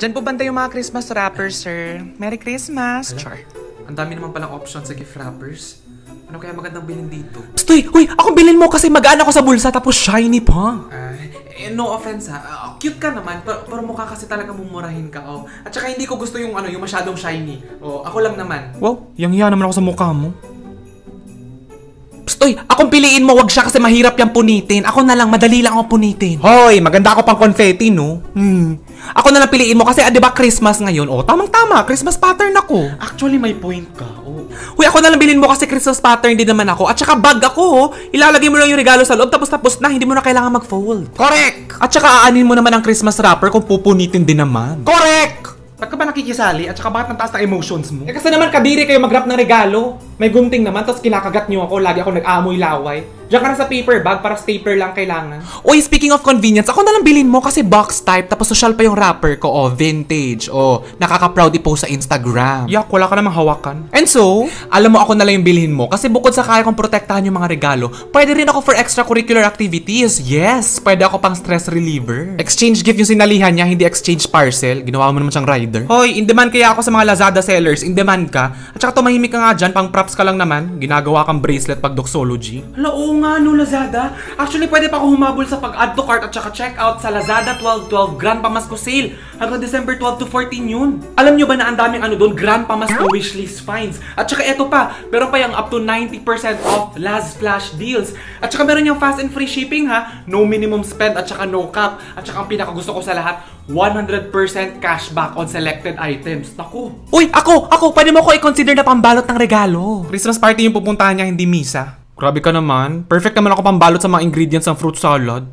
Diyan po banda yung mga Christmas wrappers, sir. Merry Christmas! Char. Ang dami naman palang option sa gift wrappers. Ano kaya magandang bilhin dito? Stoy! Uy! Ako bilhin mo kasi magaan ako sa bulsa tapos shiny pa. No offense ha. Cute ka naman, pero mukha kasi talaga mumurahin ka. Oh. At saka hindi ko gusto yung yung masyadong shiny. Oh, ako lang naman. Wow, yang-hiya naman ako sa mukha mo. Stoy! Akong piliin mo, wag siya kasi mahirap yung punitin. Ako na lang, madali lang ako punitin. Hoy! Maganda ako pang confetti, no? Ako na lang piliin mo kasi, di ba Christmas ngayon? Oh, tamang-tama. Christmas pattern ako. Actually, may point ka. Oh. Uy, ako na lang bilhin mo kasi Christmas pattern din naman ako. At saka bag ako, oh. Ilalagay mo lang yung regalo sa loob tapos na. Hindi mo na kailangan mag-fold. Correct! At saka aanin mo naman ang Christmas wrapper kung pupunitin din naman. Correct! Ba't ka ba nakikisali? At saka bakit ang taas ng emotions mo? Kasi naman kadiri kayo mag-wrap ng regalo. May gunting naman, tapos kinakagat nyo ako. Lagi ako nag-aamoy laway. Diyan ka na sa paper bag para stapler lang kailangan. Uy, speaking of convenience, ako na lang bilhin mo kasi box type, tapos social pa yung wrapper ko. Oh, vintage. Oh, nakaka-proud i-post sa Instagram. Yak, wala ka namang hawakan. And so, alam mo ako na lang yung bilhin mo kasi bukod sa kaya kong protektahan yung mga regalo, pwede rin ako for extracurricular activities. Yes, pwede ako pang stress reliever. Exchange gift yung sinalihan niya, hindi exchange parcel. Ginawa mo naman siyang rider. Hoy, in demand kaya ako sa mga Lazada sellers. In demand ka. At saka tumahimik ka nga dyan, pang props ka lang naman. Ginagawa kang bracelet pag doxology. Hala, oo nga no, Lazada. Actually, pwede pa ako humabol sa pag-add to cart at saka check out sa Lazada 12/12 Grand Pamasko Sale. Hanggang December 12 to 14 yun. Alam nyo ba na ang daming doon, Grand Pamasko wishlist finds. At saka eto pa, meron pa yung up to 90% off Laz Flash deals. At saka meron yung fast and free shipping ha. No minimum spend at saka no cap. At saka ang pinakagusto ko sa lahat, 100% cashback on selected items. Naku. Uy, ako! Pwede mo ko i-consider na pambalot ng regalo. Christmas party yung pupuntahan niya, hindi misa. Grabe ka naman. Perfect naman ako pambalot sa mga ingredients ng fruit salad.